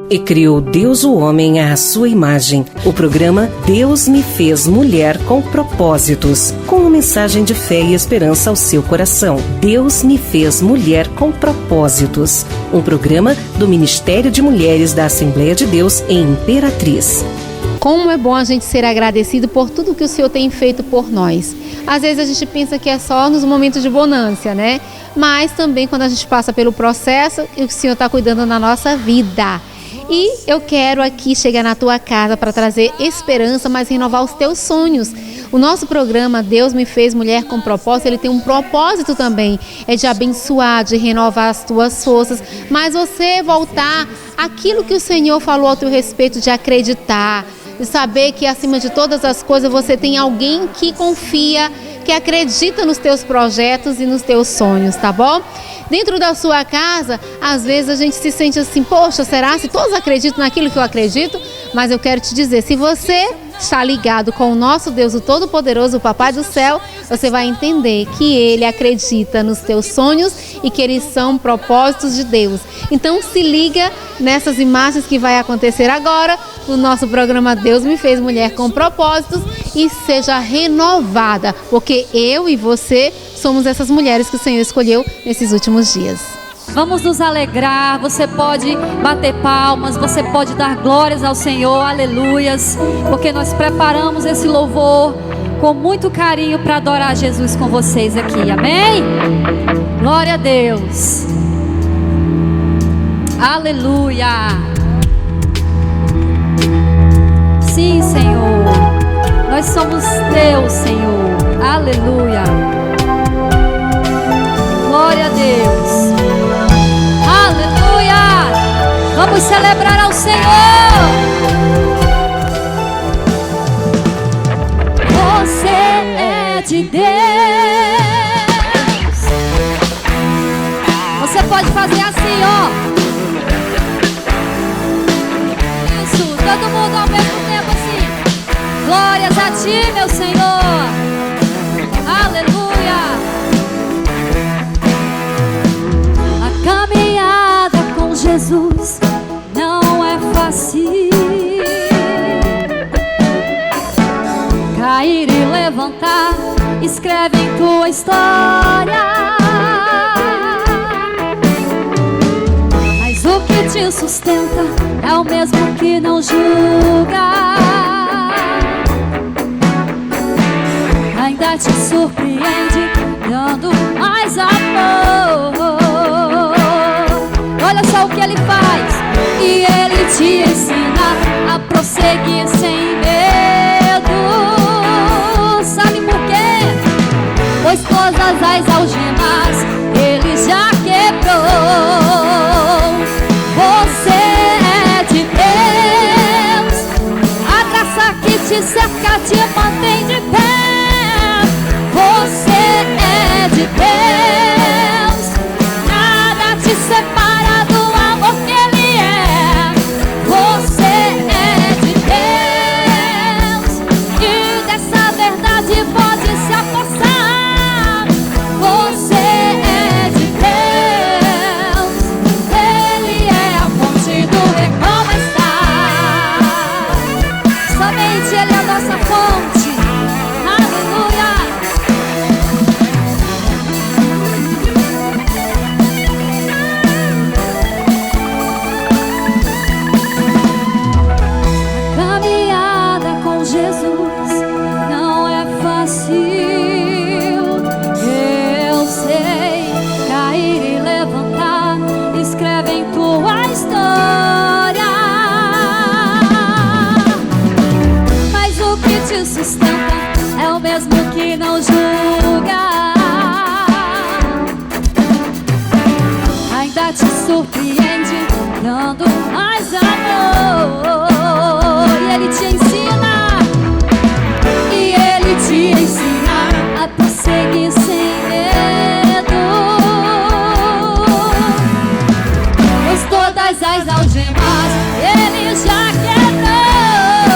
E criou Deus o homem à sua imagem. O programa Deus me fez mulher com propósitos, com uma mensagem de fé e esperança ao seu coração. Deus me fez mulher com propósitos. Um programa do Ministério de Mulheres da Assembleia de Deus em Imperatriz. Como é bom a gente ser agradecido por tudo que o Senhor tem feito por nós. Às vezes a gente pensa que é só nos momentos de bonância, né? Mas também quando a gente passa pelo processo e o Senhor está cuidando da nossa vida. E eu quero aqui chegar na tua casa para trazer esperança, mas renovar os teus sonhos. O nosso programa Deus me fez mulher com propósito, ele tem um propósito também, é de abençoar, de renovar as tuas forças, mas você voltar àquilo que o Senhor falou ao teu respeito, de acreditar, de saber que acima de todas as coisas você tem alguém que confia, que acredita nos teus projetos e nos teus sonhos, tá bom? Dentro da sua casa, às vezes a gente se sente assim, poxa, será se todos acreditam naquilo que eu acredito? Mas eu quero te dizer, se você está ligado com o nosso Deus, o Todo-Poderoso, o Papai do Céu, você vai entender que Ele acredita nos teus sonhos e que eles são propósitos de Deus. Então se liga nessas imagens que vai acontecer agora no nosso programa Deus me fez mulher com propósitos e seja renovada, porque eu e você somos essas mulheres que o Senhor escolheu nesses últimos dias. Vamos nos alegrar, você pode bater palmas, você pode dar glórias ao Senhor, aleluias, porque nós preparamos esse louvor com muito carinho para adorar Jesus com vocês aqui, amém? Glória a Deus, aleluia. Sim, Senhor, nós somos Deus, Senhor, aleluia. Glória a Deus. Aleluia! Vamos celebrar ao Senhor. Você é de Deus. Você pode fazer assim, ó. Isso, todo mundo ao mesmo tempo assim. Glórias a ti, meu Senhor. Aleluia! A caminhada com Jesus não é fácil. Cair e levantar escreve em tua história. Mas o que te sustenta é o mesmo que não julga. Ainda te surpreende dando mais amor. Olha só o que ele faz. E ele te ensina a prosseguir sem medo. Sabe por quê? Pois todas as algemas ele já quebrou. Você é de Deus. A graça que te cerca te mantém de pé. Você é de Deus. Nada te separa do amor que Ele é. Você é de Deus. E dessa verdade pode se apossar. Você é de Deus. Ele é a fonte do recomeçar. Somente Ele é a nossa fonte. Aleluia. É o mesmo que não julga. Ainda te surpreende dando mais amor. E ele te ensina. E ele te ensina a prosseguir sem medo. Pois todas as algemas ele já quebrou.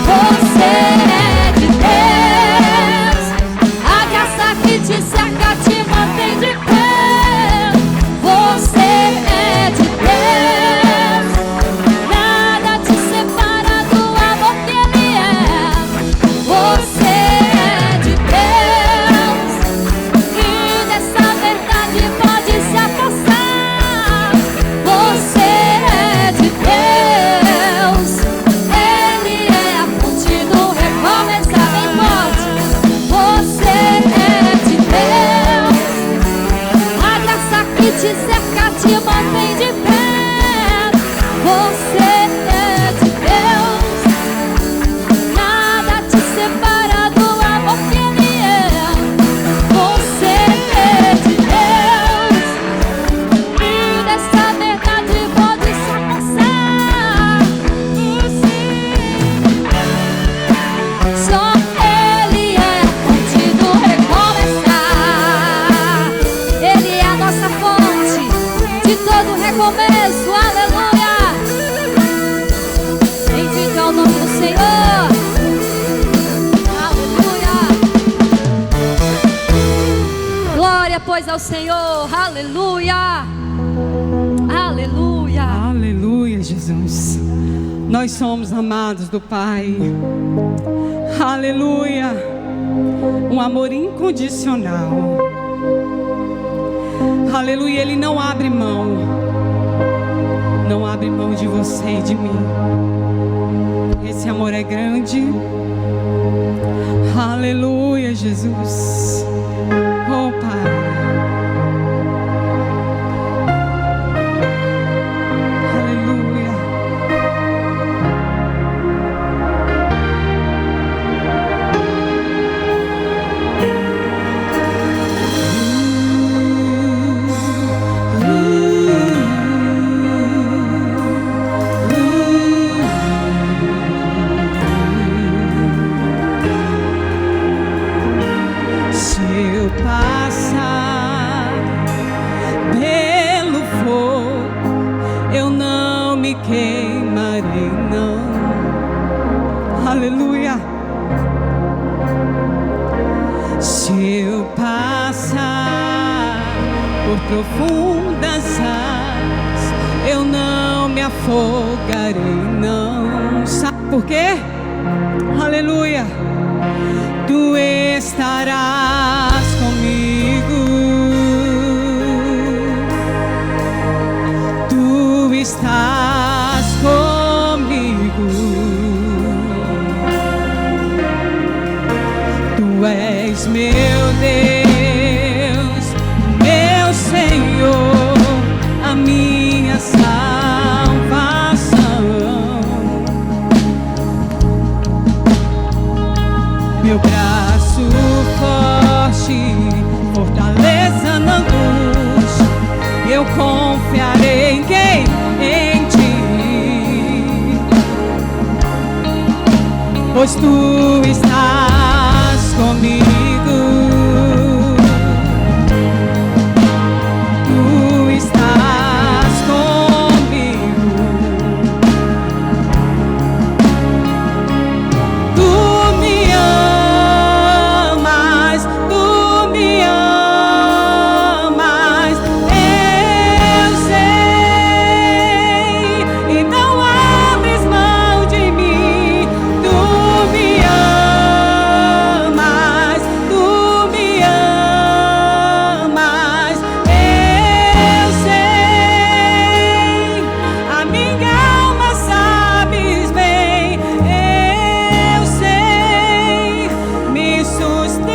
Você é de Deus. A graça que te cerca te mantém de pé. Você é de Deus. aleluia. Bendiga o nome do Senhor. Aleluia. Glória, pois, ao Senhor. Aleluia. Aleluia. Aleluia, Jesus. Nós somos amados do Pai. Aleluia. Um amor incondicional. Aleluia. Ele não abre mão. Não abre mão de você e de mim. Esse amor é grande. Aleluia, Jesus. Oh, Pai. Queimarei, não. Aleluia. Se eu passar por profundas águas, eu não me afogarei, não. Sabe por quê? Aleluia. Tu estarás comigo. Tu estás comigo. Tu és meu Deus, meu Senhor, a minha salvação. Meu braço forte, fortaleza na angústia. Eu confiarei em quem? Em ti. Pois tu estás comigo. Tu estás comigo. Tu me amas, tu me amas. Eu sei e não abres mão de mim. Tu me amas, tu me amas. Eu sei, a minha alma sabes bem. Eu sei, me sustentas.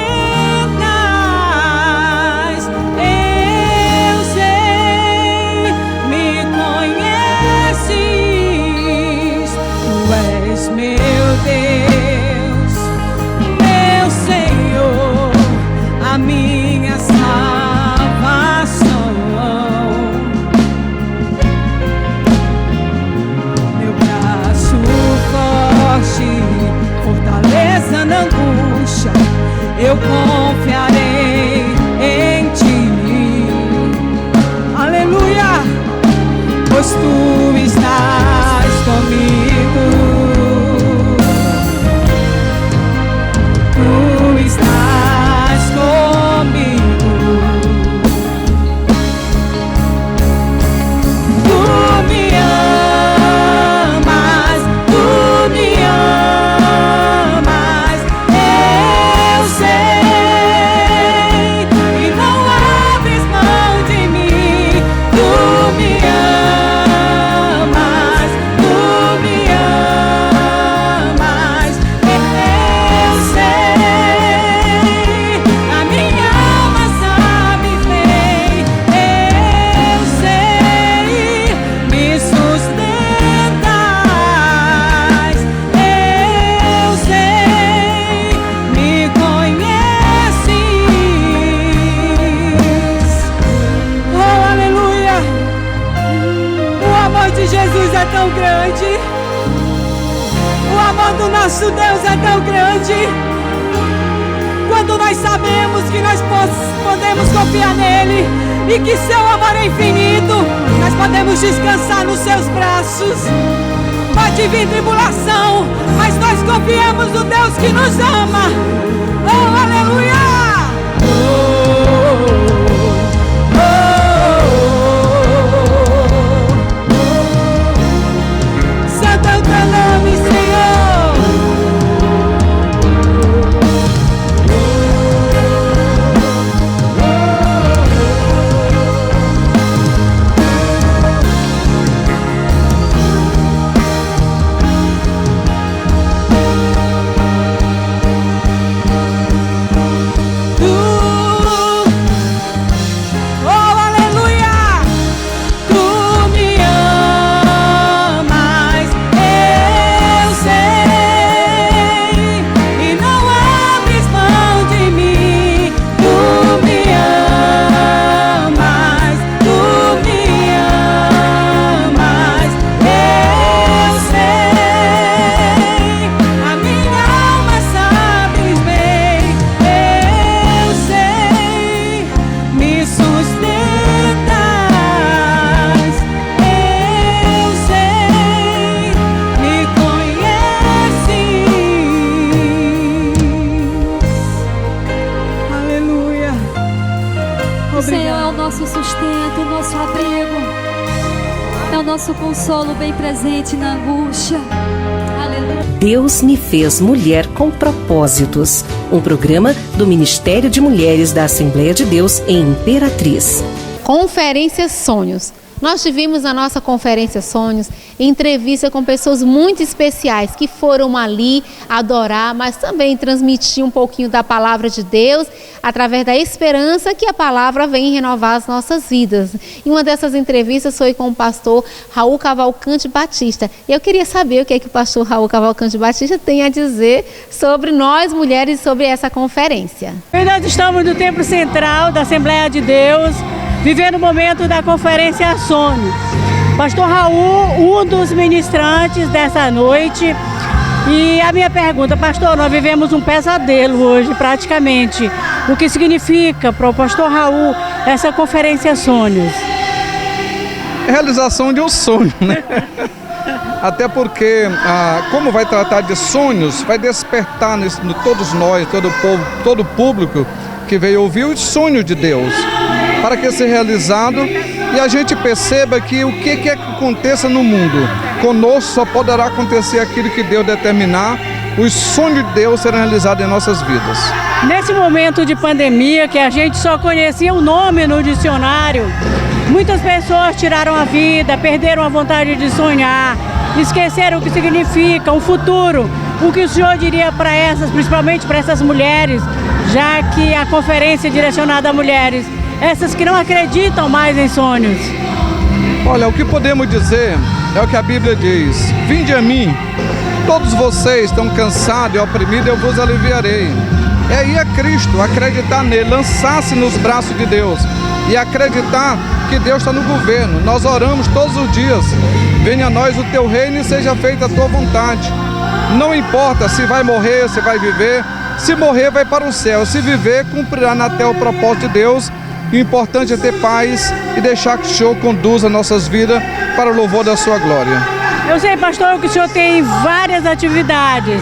Eu sei, me conheces. Tu és meu Deus, meu Senhor, a minha salvação. Meu braço forte, fortaleza na angústia. Eu confiarei em ti. Aleluia. Pois tu estás comigo. Tu estás comigo. Tu me amas, tu me amas. Eu sei e não abres mão de mim. Tu me amas, tu me amas. Eu sei, a minha alma sabe bem. Eu sei, me sustentas. Eu sei, me conheces. Oh, aleluia. O amor de Jesus é tão grande. O amor do nosso Deus é tão grande. Quando nós sabemos que nós podemos confiar nele e que seu amor é infinito, nós podemos descansar nos seus braços. Pode vir tribulação, mas nós confiamos no Deus que nos ama. Oh, aleluia! Santo é o teu nome, Senhor. Nosso consolo bem presente na angústia. Aleluia. Deus me fez mulher com propósitos. Um programa do Ministério de Mulheres da Assembleia de Deus em Imperatriz. Conferência Sonhos. Nós tivemos na nossa Conferência Sonhos entrevista com pessoas muito especiais que foram ali adorar, mas também transmitir um pouquinho da palavra de Deus através da esperança que a palavra vem renovar as nossas vidas. E uma dessas entrevistas foi com o pastor Raul Cavalcante Batista. E eu queria saber o que é que o pastor Raul Cavalcante Batista tem a dizer sobre nós mulheres, sobre essa conferência. Nós estamos no Templo Central da Assembleia de Deus, vivendo o momento da Conferência Sonhos. Pastor Raul, um dos ministrantes dessa noite. E a minha pergunta, pastor, nós vivemos um pesadelo hoje praticamente. O que significa para o pastor Raul essa Conferência Sonhos? Realização de um sonho, né? Até porque, como vai tratar de sonhos, vai despertar todos nós, todo o povo, todo o público que veio ouvir os sonhos de Deus, para que seja realizado e a gente perceba que o que quer que aconteça no mundo, conosco só poderá acontecer aquilo que Deus determinar. Os sonhos de Deus serão realizados em nossas vidas. Nesse momento de pandemia, que a gente só conhecia o nome no dicionário, muitas pessoas tiraram a vida, perderam a vontade de sonhar, esqueceram o que significa o futuro. O que o senhor diria para essas, principalmente para essas mulheres, já que a conferência é direcionada a mulheres, essas que não acreditam mais em sonhos? Olha, o que podemos dizer é o que a Bíblia diz: vinde a mim, todos vocês estão cansados e oprimidos, eu vos aliviarei. É ir a Cristo, acreditar nele, lançar-se nos braços de Deus e acreditar que Deus está no governo. Nós oramos todos os dias: venha a nós o teu reino e seja feita a tua vontade. Não importa se vai morrer, se vai viver. Se morrer, vai para o céu. Se viver, cumprirá na terra o propósito de Deus. O importante é ter paz e deixar que o Senhor conduza nossas vidas para o louvor da sua glória. Eu sei, pastor, que o senhor tem várias atividades,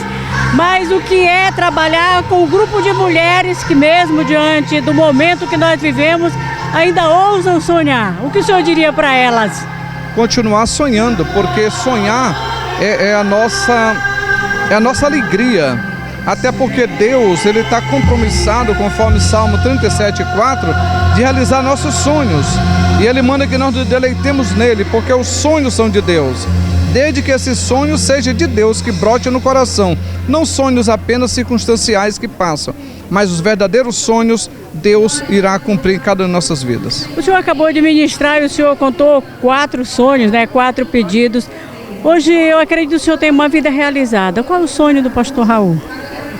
mas o que é trabalhar com um grupo de mulheres que, mesmo diante do momento que nós vivemos, ainda ousam sonhar? O que o senhor diria para elas? Continuar sonhando, porque sonhar é a nossa alegria. Até porque Deus, Ele está compromissado, conforme Salmo 37,4, de realizar nossos sonhos. E Ele manda que nós nos deleitemos nele, porque os sonhos são de Deus. Desde que esse sonho seja de Deus, que brote no coração. Não sonhos apenas circunstanciais que passam, mas os verdadeiros sonhos, Deus irá cumprir em cada uma de nossas vidas. O senhor acabou de ministrar e o senhor contou 4 sonhos, 4 pedidos. Hoje eu acredito que o senhor tem uma vida realizada. Qual é o sonho do pastor Raul?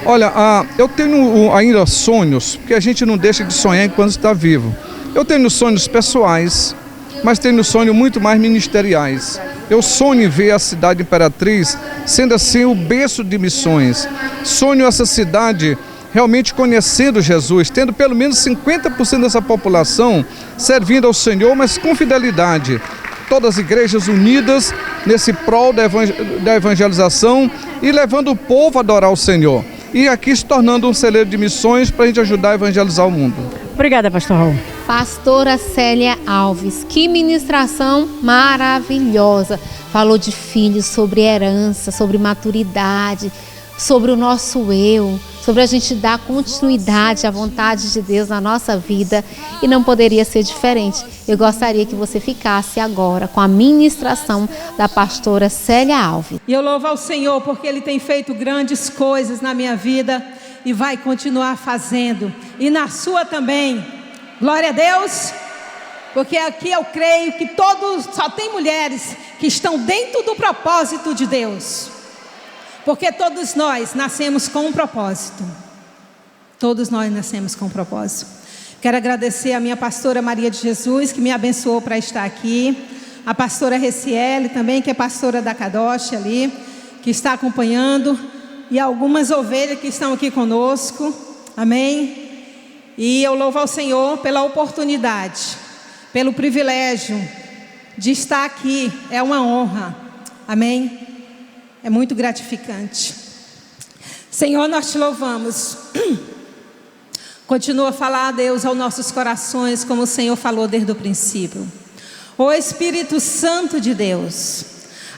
Olha, eu tenho ainda sonhos, porque a gente não deixa de sonhar enquanto está vivo. Eu tenho sonhos pessoais, mas tenho sonhos muito mais ministeriais. Eu sonho em ver a cidade Imperatriz sendo assim o berço de missões. Sonho essa cidade realmente conhecendo Jesus, tendo pelo menos 50% dessa população servindo ao Senhor, mas com fidelidade. todas as igrejas unidas nesse prol da evangelização e levando o povo a adorar o Senhor. E aqui se tornando um celeiro de missões para a gente ajudar a evangelizar o mundo. Obrigada, pastor Raul. Pastora Célia Alves, que ministração maravilhosa. Falou de filhos, sobre herança, sobre maturidade, sobre o nosso eu, sobre a gente dar continuidade à vontade de Deus na nossa vida, e não poderia ser diferente. Eu gostaria que você ficasse agora com a ministração da pastora Célia Alves. E eu louvo ao Senhor porque Ele tem feito grandes coisas na minha vida e vai continuar fazendo, e na sua também. Glória a Deus, porque aqui eu creio que só tem mulheres que estão dentro do propósito de Deus. Porque todos nós nascemos com um propósito. Todos nós nascemos com um propósito. Quero agradecer a minha pastora Maria de Jesus, que me abençoou para estar aqui. A pastora Reciele também, que é pastora da Kadosh ali, que está acompanhando. E algumas ovelhas que estão aqui conosco. Amém? E eu louvo ao Senhor pela oportunidade, pelo privilégio de estar aqui. É uma honra. Amém? É muito gratificante. Senhor, nós te louvamos. Continua a falar, Deus, aos nossos corações, como o Senhor falou desde o princípio. Ó Espírito Santo de Deus,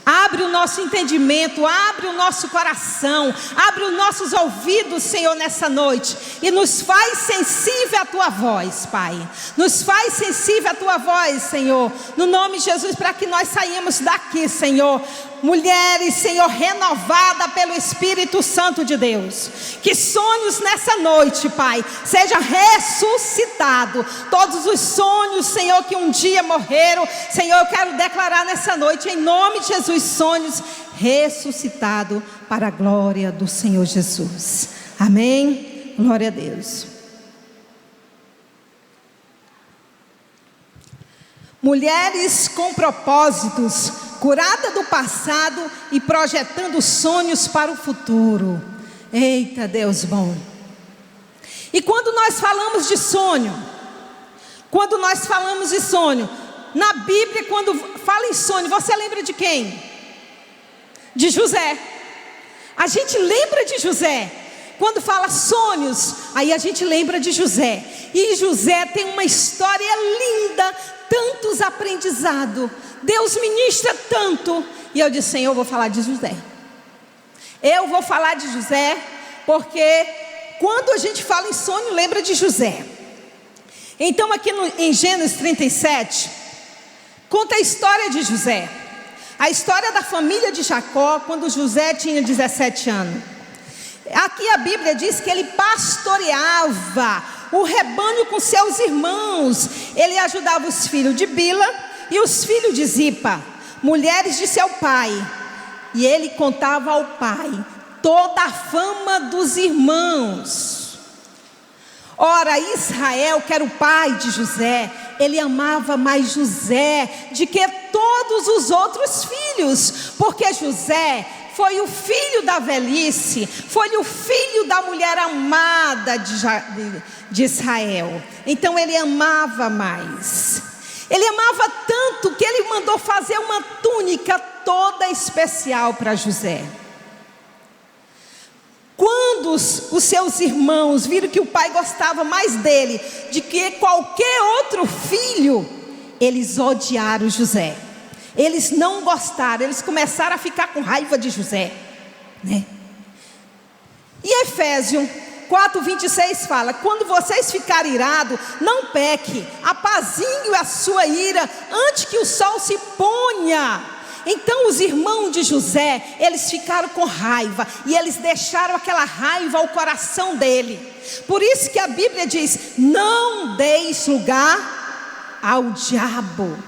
abre o nosso entendimento, abre o nosso coração, abre os nossos ouvidos, Senhor, nessa noite, e nos faz sensível à Tua voz, Pai. Nos faz sensível à Tua voz, Senhor, no nome de Jesus, para que nós saímos daqui, Senhor, mulheres, Senhor, renovada pelo Espírito Santo de Deus. Que sonhos nessa noite, Pai, seja ressuscitado. Todos os sonhos, Senhor, que um dia morreram, Senhor, eu quero declarar nessa noite, em nome de Jesus, sonhos ressuscitados para a glória do Senhor Jesus. Amém? Glória a Deus. Mulheres com propósitos, curada do passado e projetando sonhos para o futuro. Eita, Deus bom. E quando nós falamos de sonho, na Bíblia, quando fala em sonho, você lembra de quem? De José. A gente lembra de José. Quando fala sonhos, aí a gente lembra de José. E José tem uma história linda, tantos aprendizados. Deus ministra tanto. E eu disse, Senhor, eu vou falar de José. Eu vou falar de José, porque quando a gente fala em sonho, lembra de José. Então aqui em Gênesis 37, conta a história de José. A história da família de Jacó, quando José tinha 17 anos. Aqui a Bíblia diz que ele pastoreava o rebanho com seus irmãos. Ele ajudava os filhos de Bila e os filhos de Zipa, mulheres de seu pai. E ele contava ao pai toda a fama dos irmãos. Ora, Israel, que era o pai de José, ele amava mais José do que todos os outros filhos, porque José foi o filho da velhice, foi o filho da mulher amada de Israel. Então ele amava mais. Ele amava tanto que ele mandou fazer uma túnica toda especial para José. Quando os seus irmãos viram que o pai gostava mais dele do que qualquer outro filho, eles odiaram José. Eles não gostaram, eles começaram a ficar com raiva de José, né? E Efésios 4:26 fala: quando vocês ficarem irados, não peque, apazigue a sua ira antes que o sol se ponha. Então os irmãos de José, eles ficaram com raiva, e eles deixaram aquela raiva ao coração dele. Por isso que a Bíblia diz: não deis lugar ao diabo.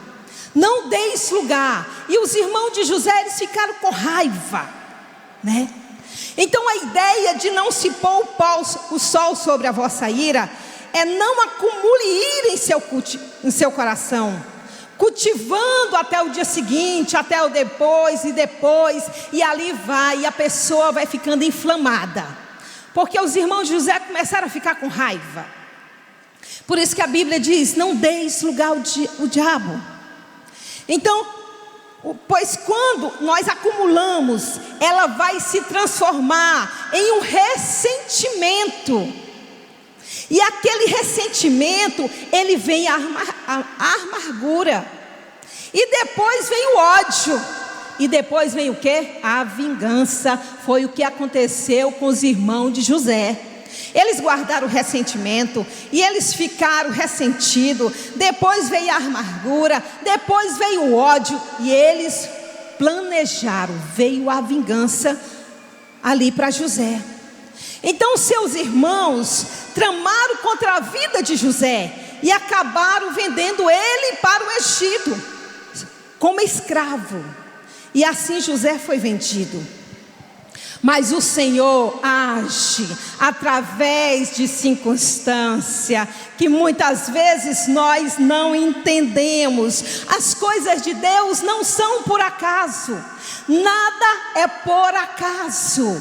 Não deis lugar. E os irmãos de José, eles ficaram com raiva, né? Então a ideia de não se pôr o sol sobre a vossa ira é não acumule ira em seu coração, cultivando até o dia seguinte, até o depois, e ali vai, e a pessoa vai ficando inflamada, porque os irmãos de José começaram a ficar com raiva. Por isso que a Bíblia diz: não deis lugar ao diabo. Então Pois quando nós acumulamos, ela vai se transformar em um ressentimento. E aquele ressentimento, ele vem a amargura. E depois vem o ódio. E depois vem o quê? A vingança. Foi o que aconteceu com os irmãos de José. Eles guardaram o ressentimento e eles ficaram ressentidos. Depois veio a amargura, depois veio o ódio e eles planejaram, veio a vingança ali para José. Então seus irmãos tramaram contra a vida de José e acabaram vendendo ele para o Egito como escravo. E assim José foi vendido. Mas o Senhor age através de circunstância que muitas vezes nós não entendemos. As coisas de Deus não são por acaso. Nada é por acaso.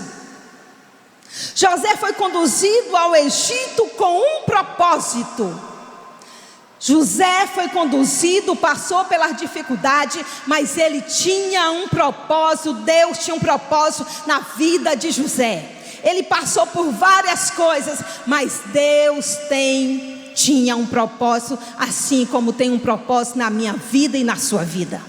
José foi conduzido ao Egito com um propósito. José foi conduzido, passou pela dificuldade, mas ele tinha um propósito. Deus tinha um propósito na vida de José. Ele passou por várias coisas, mas Deus tinha um propósito, assim como tem um propósito na minha vida e na sua vida.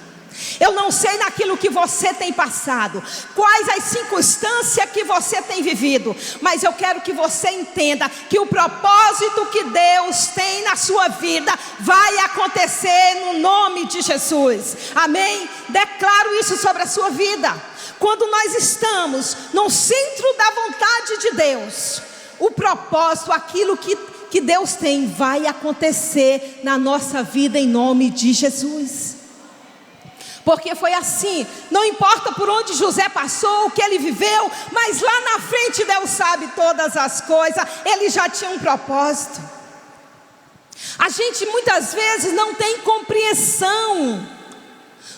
Eu não sei naquilo que você tem passado, quais as circunstâncias que você tem vivido, mas eu quero que você entenda que o propósito que Deus tem na sua vida vai acontecer no nome de Jesus. Amém? Declaro isso sobre a sua vida. Quando nós estamos no centro da vontade de Deus, o propósito, aquilo que Deus tem, vai acontecer na nossa vida em nome de Jesus. Porque foi assim, não importa por onde José passou, o que ele viveu, mas lá na frente Deus sabe todas as coisas, ele já tinha um propósito. A gente muitas vezes não tem compreensão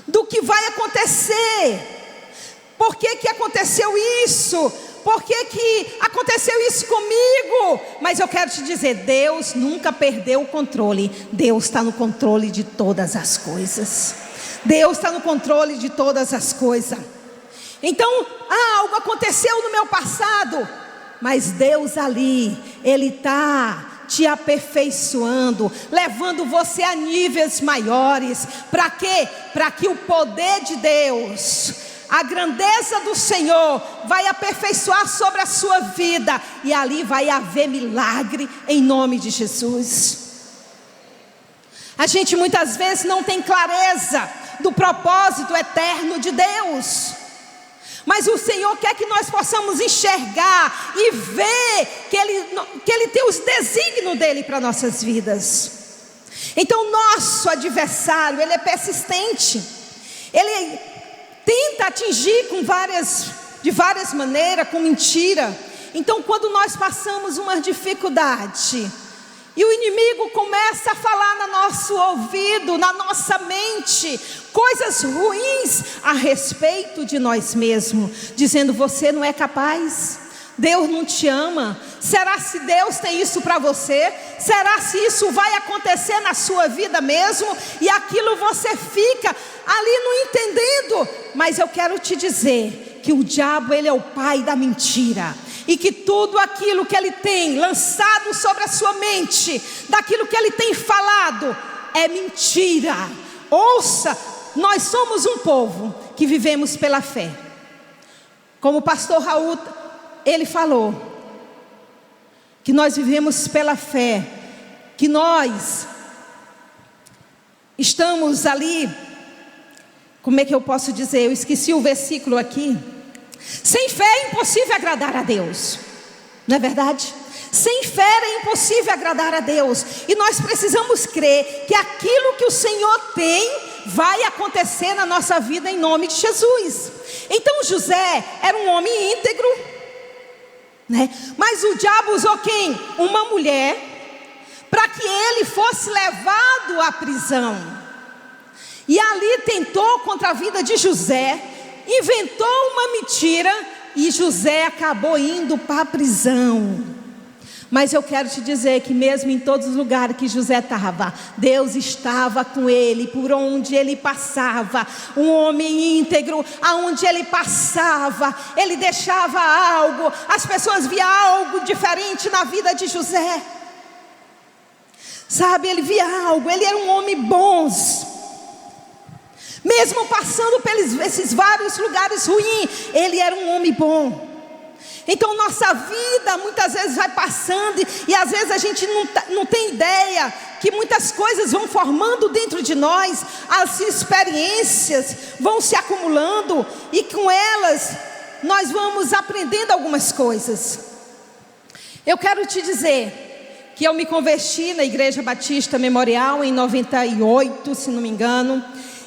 do que vai acontecer. Por que que aconteceu isso? Por que que aconteceu isso comigo? Mas eu quero te dizer, Deus nunca perdeu o controle. Deus está no controle de todas as coisas. Deus está no controle de todas as coisas. Então, algo aconteceu no meu passado, mas Deus ali, Ele está te aperfeiçoando, levando você a níveis maiores. Para quê? Para que o poder de Deus, a grandeza do Senhor vai aperfeiçoar sobre a sua vida, e ali vai haver milagre em nome de Jesus. A gente muitas vezes não tem clareza do propósito eterno de Deus, mas o Senhor quer que nós possamos enxergar e ver que Ele tem os desígnios dEle para nossas vidas. Então nosso adversário, ele é persistente, ele tenta atingir de várias maneiras, com mentira. Então quando nós passamos uma dificuldade e o inimigo começa a falar no nosso ouvido, na nossa mente, coisas ruins a respeito de nós mesmos, dizendo: você não é capaz, Deus não te ama. Será se Deus tem isso para você? Será se isso vai acontecer na sua vida mesmo? E aquilo você fica ali não entendendo. Mas eu quero te dizer que o diabo, ele é o pai da mentira, e que tudo aquilo que ele tem lançado sobre a sua mente, daquilo que ele tem falado, é mentira. Ouça, nós somos um povo que vivemos pela fé. Como o pastor Raul, ele falou, que nós vivemos pela fé, que nós estamos ali, como é que eu posso dizer? Eu esqueci o versículo aqui. Sem fé é impossível agradar a Deus, não é verdade? Sem fé é impossível agradar a Deus. E nós precisamos crer que aquilo que o Senhor tem vai acontecer na nossa vida em nome de Jesus. Então José era um homem íntegro, né? Mas o diabo usou quem? Uma mulher, para que ele fosse levado à prisão. E ali tentou contra a vida de José, inventou uma mentira, e José acabou indo para a prisão. Mas eu quero te dizer que mesmo em todos os lugares que José estava, Deus estava com ele, por onde ele passava. Um homem íntegro, aonde ele passava, ele deixava algo, as pessoas viam algo diferente na vida de José. Sabe, ele via algo, ele era um homem bom. Mesmo passando por esses vários lugares ruins, ele era um homem bom. Então nossa vida muitas vezes vai passando e às vezes a gente não tem ideia que muitas coisas vão formando dentro de nós, as experiências vão se acumulando e com elas nós vamos aprendendo algumas coisas. Eu quero te dizer que eu me converti na Igreja Batista Memorial em 98, se não me engano,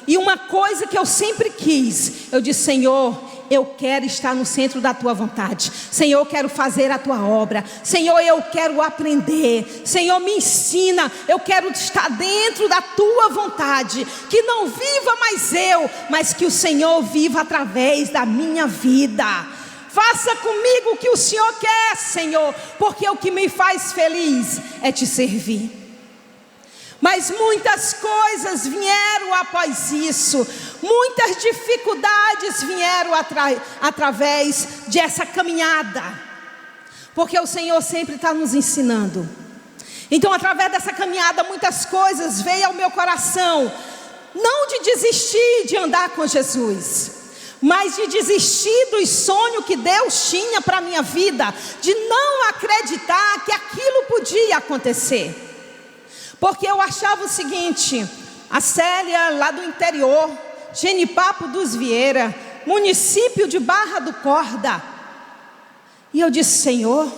e uma coisa que eu sempre quis, eu disse: Senhor, eu quero estar no centro da tua vontade. Senhor, eu quero fazer a tua obra. Senhor, eu quero aprender. Senhor, me ensina. Eu quero estar dentro da tua vontade. Que não viva mais eu, mas que o Senhor viva através da minha vida. Faça comigo o que o Senhor quer, Senhor, porque o que me faz feliz é te servir. Mas muitas coisas vieram após isso, muitas dificuldades vieram através dessa caminhada, porque o Senhor sempre está nos ensinando. Então, através dessa caminhada, muitas coisas veio ao meu coração, não de desistir de andar com Jesus, mas de desistir dos sonhos que Deus tinha para a minha vida, de não acreditar que aquilo podia acontecer. Porque eu achava o seguinte: a Célia lá do interior, Genipapo dos Vieira, município de Barra do Corda. E eu disse: Senhor,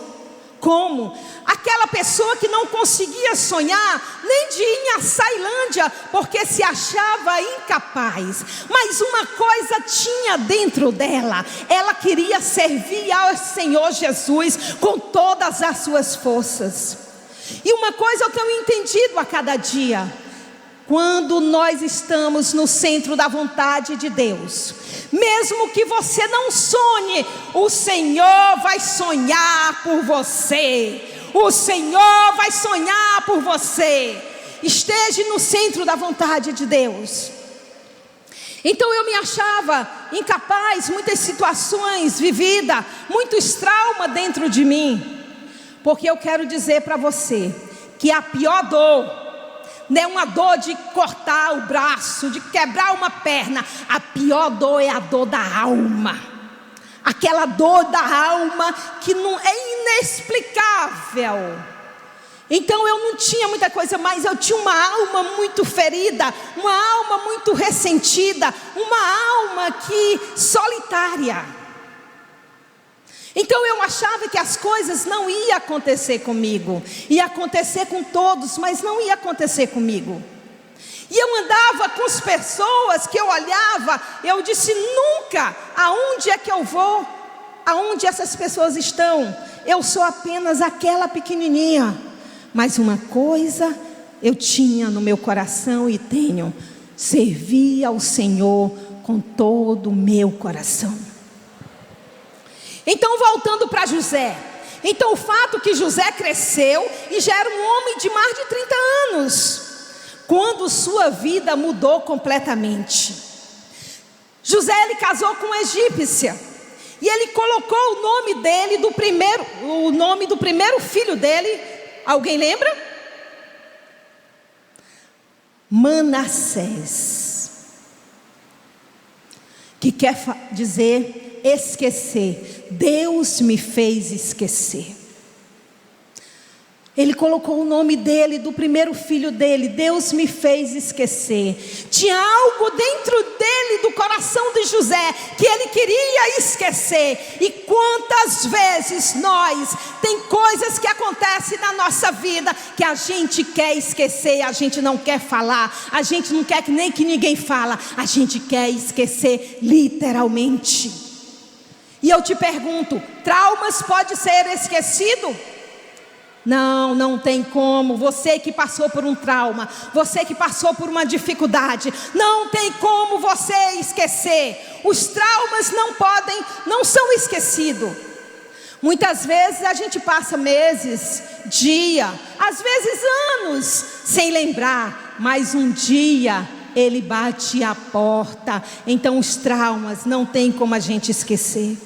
como? Aquela pessoa que não conseguia sonhar nem de ir em Açailândia, porque se achava incapaz. Mas uma coisa tinha dentro dela: ela queria servir ao Senhor Jesus com todas as suas forças. E uma coisa eu tenho entendido a cada dia: quando nós estamos no centro da vontade de Deus, mesmo que você não sonhe, o Senhor vai sonhar por você. O Senhor vai sonhar por você. Esteja no centro da vontade de Deus. Então eu me achava incapaz, muitas situações vividas, muitos traumas dentro de mim. Porque eu quero dizer para você que a pior dor não é uma dor de cortar o braço, de quebrar uma perna. A pior dor é a dor da alma. Aquela dor da alma que não é inexplicável. Então eu não tinha muita coisa, mas eu tinha uma alma muito ferida, uma alma muito ressentida, uma alma solitária. Então eu achava que as coisas não iam acontecer comigo. Ia acontecer com todos, mas não ia acontecer comigo. E eu andava com as pessoas que eu olhava, eu disse: nunca, aonde é que eu vou? Aonde essas pessoas estão? Eu sou apenas aquela pequenininha. Mas uma coisa eu tinha no meu coração e tenho: servir ao Senhor com todo o meu coração. Então, voltando para José. Então, o fato que José cresceu e já era um homem de mais de 30 anos, quando sua vida mudou completamente. José, ele casou com uma egípcia, e ele colocou o nome dele o nome do primeiro filho dele. Alguém lembra? Manassés, que quer dizer esquecer. Deus me fez esquecer. Ele colocou o nome dele, do primeiro filho dele. Deus me fez esquecer. Tinha algo dentro dele, do coração de José, que ele queria esquecer. E quantas vezes tem coisas que acontecem na nossa vida que a gente quer esquecer, a gente não quer falar, a gente não quer nem que ninguém fala, a gente quer esquecer literalmente. E eu te pergunto: traumas pode ser esquecido? Não, não tem como. Você que passou por um trauma, você que passou por uma dificuldade, não tem como você esquecer. Os traumas não são esquecidos. Muitas vezes a gente passa meses, dia, às vezes anos, sem lembrar, mas um dia ele bate a porta. Então os traumas não tem como a gente esquecer.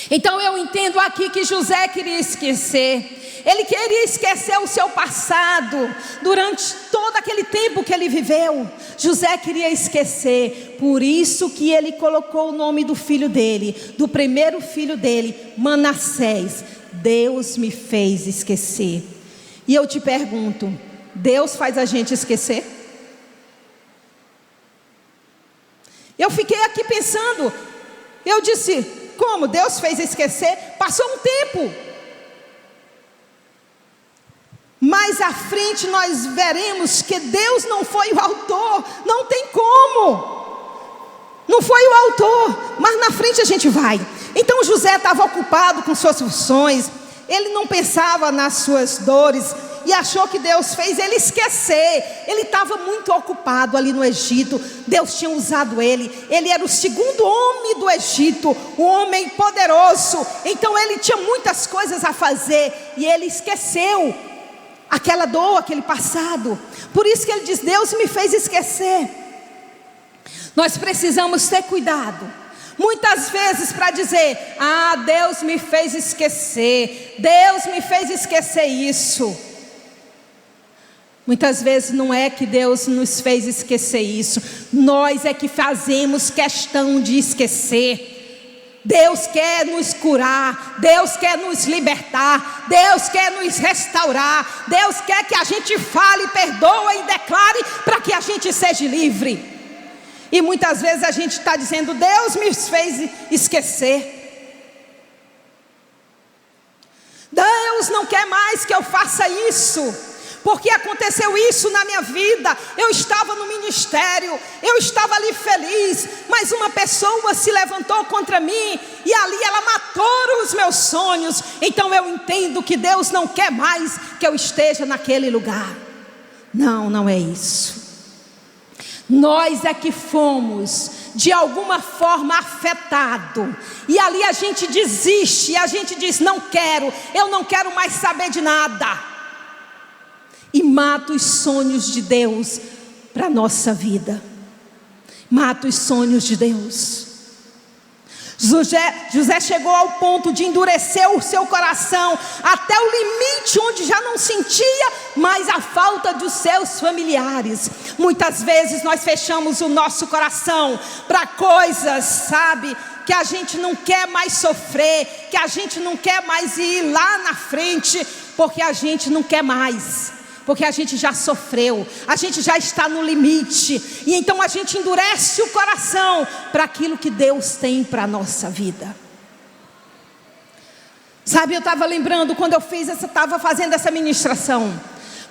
Então eu entendo aqui que José queria esquecer. Ele queria esquecer o seu passado. Durante todo aquele tempo que ele viveu, José queria esquecer. Por isso que ele colocou o nome do filho dele, do primeiro filho dele, Manassés. Deus me fez esquecer. E eu te pergunto, Deus faz a gente esquecer? Eu fiquei aqui pensando. Eu disse, como Deus fez esquecer? Passou um tempo. Mais à frente nós veremos que Deus não foi o autor. Não tem como. Não foi o autor. Mas na frente a gente vai. Então José estava ocupado com suas funções. Ele não pensava nas suas dores. E achou que Deus fez ele esquecer. Ele estava muito ocupado ali no Egito. Deus tinha usado ele. Ele era o segundo homem do Egito, um homem poderoso. Então ele tinha muitas coisas a fazer. E ele esqueceu aquela dor, aquele passado. Por isso que ele diz, Deus me fez esquecer. Nós precisamos ter cuidado. Muitas vezes para dizer, Deus me fez esquecer. Deus me fez esquecer isso. Muitas vezes não é que Deus nos fez esquecer isso. Nós é que fazemos questão de esquecer. Deus quer nos curar, Deus quer nos libertar, Deus quer nos restaurar, Deus quer que a gente fale, perdoe e declare para que a gente seja livre. E muitas vezes a gente está dizendo, Deus me fez esquecer. Deus não quer mais que eu faça isso. Porque aconteceu isso na minha vida. Eu estava no ministério, eu estava ali feliz, mas uma pessoa se levantou contra mim e ali ela matou os meus sonhos. Então eu entendo que Deus não quer mais que eu esteja naquele lugar. Não, não é isso. Nós é que fomos de alguma forma afetado, e ali a gente desiste, e a gente diz, não quero, eu não quero mais saber de nada. E mata os sonhos de Deus para a nossa vida. Mata os sonhos de Deus. José chegou ao ponto de endurecer o seu coração até o limite onde já não sentia mais a falta dos seus familiares. Muitas vezes nós fechamos o nosso coração para coisas, sabe, que a gente não quer mais sofrer, que a gente não quer mais ir lá na frente, porque a gente não quer mais. Porque a gente já sofreu, a gente já está no limite. E então a gente endurece o coração para aquilo que Deus tem para a nossa vida. Sabe, eu estava lembrando quando eu estava fazendo essa ministração.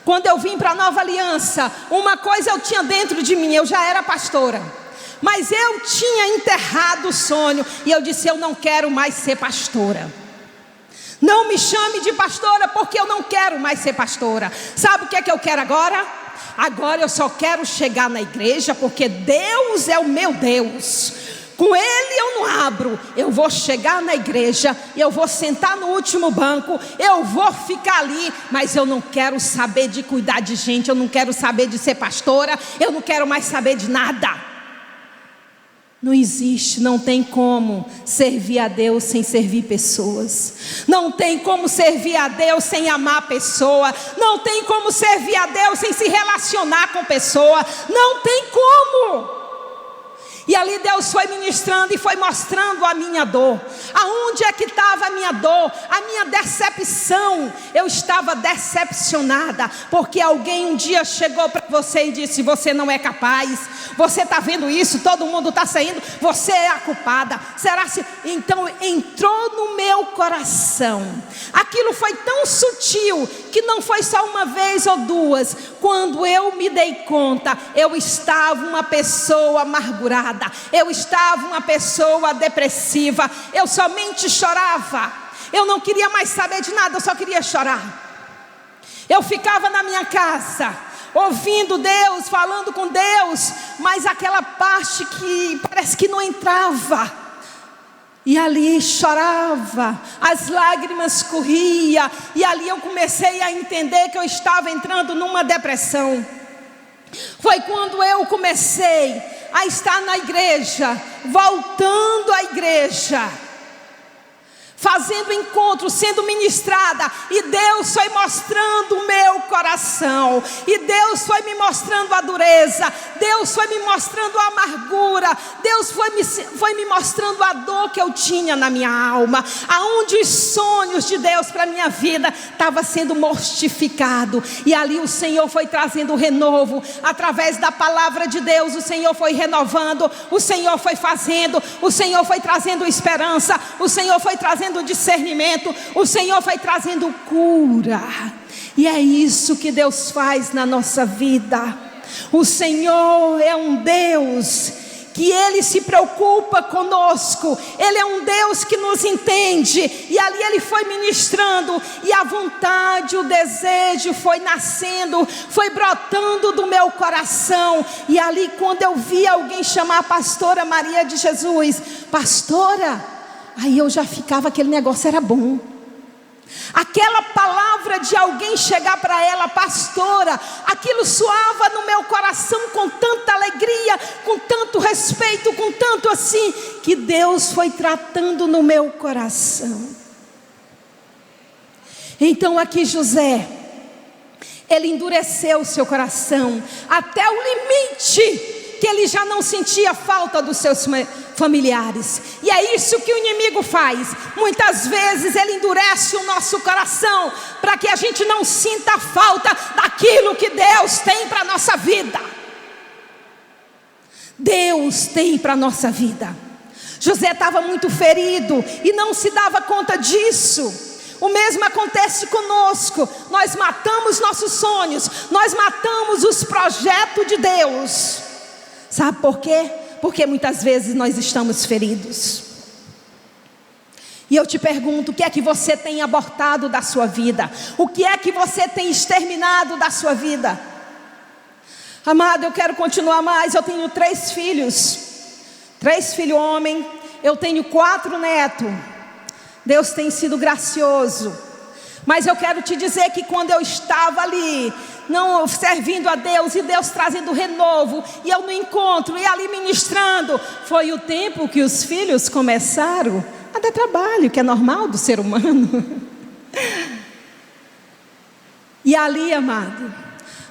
Quando eu vim para a Nova Aliança, uma coisa eu tinha dentro de mim, eu já era pastora. Mas eu tinha enterrado o sonho e eu disse, eu não quero mais ser pastora. Não me chame de pastora, porque eu não quero mais ser pastora. Sabe o que é que eu quero agora? Agora eu só quero chegar na igreja, porque Deus é o meu Deus. Com Ele eu não abro. Eu vou chegar na igreja, eu vou sentar no último banco, eu vou ficar ali, mas eu não quero saber de cuidar de gente, eu não quero saber de ser pastora, eu não quero mais saber de nada. Não existe, não tem como servir a Deus sem servir pessoas. Não tem como servir a Deus sem amar a pessoa. Não tem como servir a Deus sem se relacionar com a pessoa. Não tem como. E ali Deus foi ministrando e foi mostrando a minha dor. Aonde é que estava a minha dor? A minha decepção. Eu estava decepcionada, porque alguém um dia chegou para você e disse, você não é capaz. Você está vendo isso, todo mundo está saindo, você é a culpada. Será que... Então entrou no meu coração. Aquilo foi tão sutil, que não foi só uma vez ou duas. Quando eu me dei conta, eu estava uma pessoa amargurada. Eu estava uma pessoa depressiva. Eu somente chorava. Eu não queria mais saber de nada, eu só queria chorar. Eu ficava na minha casa, ouvindo Deus, falando com Deus, mas aquela parte que parece que não entrava. E ali chorava, as lágrimas corriam, e ali eu comecei a entender que eu estava entrando numa depressão. Foi quando eu comecei a estar na igreja, voltando à igreja, fazendo encontros, sendo ministrada, e Deus foi mostrando o meu coração, e Deus foi me mostrando a dureza, Deus foi me mostrando a amargura, Deus foi me mostrando a dor que eu tinha na minha alma, aonde os sonhos de Deus para a minha vida estavam sendo mortificados, e ali o Senhor foi trazendo renovo, através da palavra de Deus, o Senhor foi renovando, o Senhor foi fazendo, o Senhor foi trazendo esperança, o Senhor foi trazendo discernimento, o Senhor foi trazendo cura. E é isso que Deus faz na nossa vida. O Senhor é um Deus que Ele se preocupa conosco, Ele é um Deus que nos entende, e ali Ele foi ministrando, e a vontade, o desejo foi nascendo, foi brotando do meu coração, e ali quando eu vi alguém chamar a pastora Maria de Jesus, pastora, aí eu já ficava, aquele negócio era bom. Aquela palavra de alguém chegar para ela, pastora, aquilo soava no meu coração com tanta alegria, com tanto respeito, com tanto assim, que Deus foi tratando no meu coração. Então aqui José, ele endureceu o seu coração até o limite que ele já não sentia falta dos seus familiares. E é isso que o inimigo faz. Muitas vezes ele endurece o nosso coração para que a gente não sinta falta daquilo que Deus tem para a nossa vida. Deus tem para a nossa vida. José estava muito ferido e não se dava conta disso. O mesmo acontece conosco. Nós matamos nossos sonhos, nós matamos os projetos de Deus. Sabe por quê? Porque muitas vezes nós estamos feridos. E eu te pergunto, o que é que você tem abortado da sua vida? O que é que você tem exterminado da sua vida? Amado, eu quero continuar mais. Eu tenho 3 filhos. 3 filhos homens. Eu tenho 4 netos. Deus tem sido gracioso. Mas eu quero te dizer que quando eu estava ali, não servindo a Deus, e Deus trazendo renovo, e eu no encontro, e ali ministrando, foi o tempo que os filhos começaram a dar trabalho, que é normal do ser humano. E ali, amado,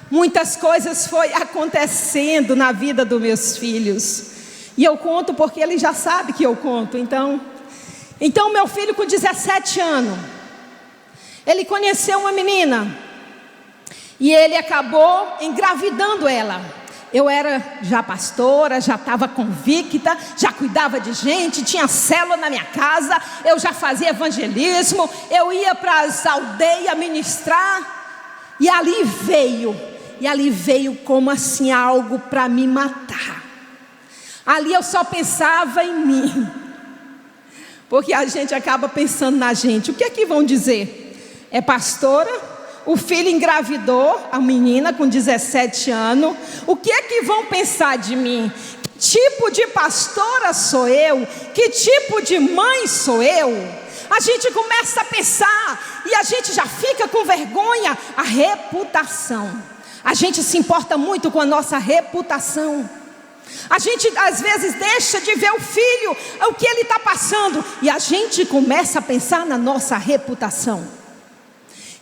muitas coisas foi acontecendo na vida dos meus filhos, e eu conto porque ele já sabe que eu conto. Então meu filho com 17 anos, ele conheceu uma menina, e ele acabou engravidando ela. Eu era já pastora, já estava convicta, já cuidava de gente, tinha célula na minha casa, eu já fazia evangelismo, eu ia para as aldeias ministrar, e ali veio como assim algo para me matar. Ali eu só pensava em mim, porque a gente acaba pensando na gente. O que é que vão dizer? É pastora? O filho engravidou a menina com 17 anos. O que é que vão pensar de mim? Que tipo de pastora sou eu? Que tipo de mãe sou eu? A gente começa a pensar e a gente já fica com vergonha. A reputação. A gente se importa muito com a nossa reputação. A gente às vezes deixa de ver o filho, o que ele está passando, e a gente começa a pensar na nossa reputação.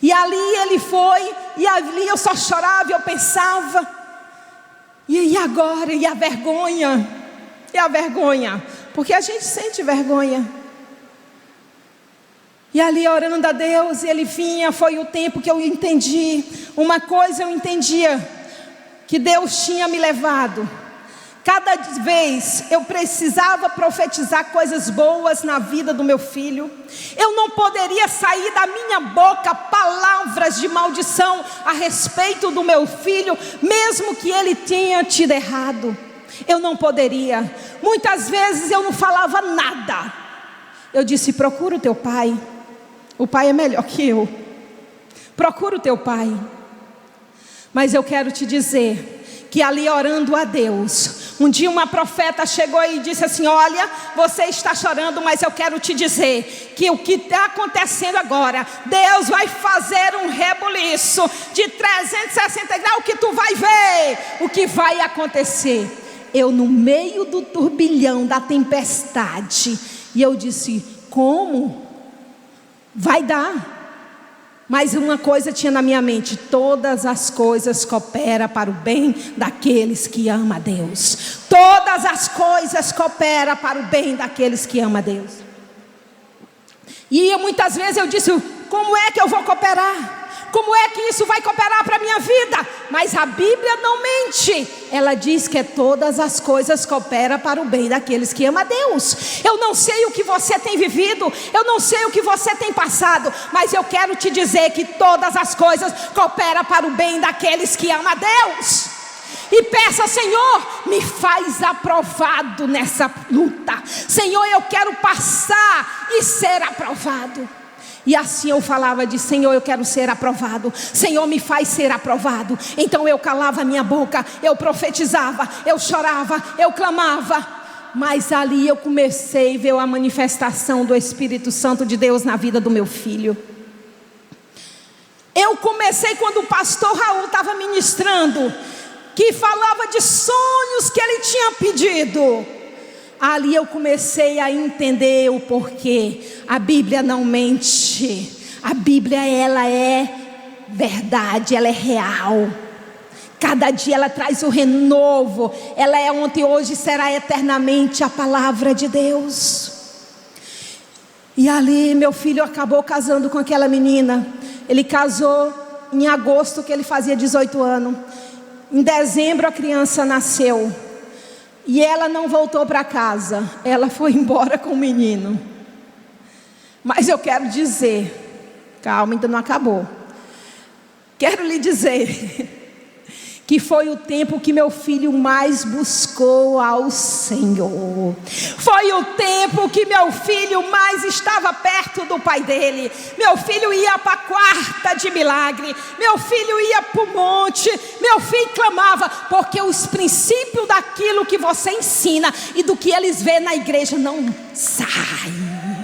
E ali ele foi, e ali eu só chorava, eu pensava, e agora? E a vergonha? E a vergonha? Porque a gente sente vergonha. E ali orando a Deus, e ele vinha, foi o tempo que eu entendi. Uma coisa eu entendia, que Deus tinha me levado. Cada vez eu precisava profetizar coisas boas na vida do meu filho. Eu não poderia sair da minha boca palavras de maldição a respeito do meu filho, mesmo que ele tenha tido errado. Eu não poderia. Muitas vezes eu não falava nada. Eu disse: procura o teu pai. O pai é melhor que eu. Procura o teu pai. Mas eu quero te dizer que ali orando a Deus, Um dia uma profeta chegou e disse assim: olha, você está chorando, mas eu quero te dizer que o que está acontecendo agora, Deus vai fazer um rebuliço de 360 graus, que tu vai ver o que vai acontecer. Eu no meio do turbilhão da tempestade, e eu disse: como? Vai dar. Mas uma coisa tinha na minha mente: todas as coisas cooperam para o bem daqueles que amam a Deus. Todas as coisas cooperam para o bem daqueles que amam a Deus. E muitas vezes eu disse: como é que eu vou cooperar? Como é que isso vai cooperar para a minha vida? Mas a Bíblia não mente. Ela diz que todas as coisas cooperam para o bem daqueles que amam a Deus. Eu não sei o que você tem vivido, eu não sei o que você tem passado, mas eu quero te dizer que todas as coisas cooperam para o bem daqueles que amam a Deus. E peça: Senhor, me faz aprovado nessa luta. Senhor, eu quero passar e ser aprovado. E assim eu falava de: Senhor, eu quero ser aprovado. Senhor, me faz ser aprovado. Então eu calava a minha boca, eu profetizava, eu chorava, eu clamava. Mas ali eu comecei a ver a manifestação do Espírito Santo de Deus na vida do meu filho. Eu comecei quando o pastor Raul estava ministrando, que falava de sonhos que ele tinha pedido. Ali eu comecei a entender o porquê. A Bíblia não mente. A Bíblia, ela é verdade, ela é real. Cada dia ela traz o renovo. Ela é ontem, hoje, será eternamente a palavra de Deus. E ali meu filho acabou casando com aquela menina. Ele casou em agosto, que ele fazia 18 anos. Em dezembro a criança nasceu. E ela não voltou para casa, ela foi embora com o menino. Mas eu quero dizer, calma, ainda não acabou. Quero lhe dizer que foi o tempo que meu filho mais buscou ao Senhor. Foi o tempo que meu filho mais estava perto do pai dele. Meu filho ia para a quarta de milagre. Meu filho ia para o monte. Meu filho clamava, porque os princípios daquilo que você ensina e do que eles vê na igreja não saem.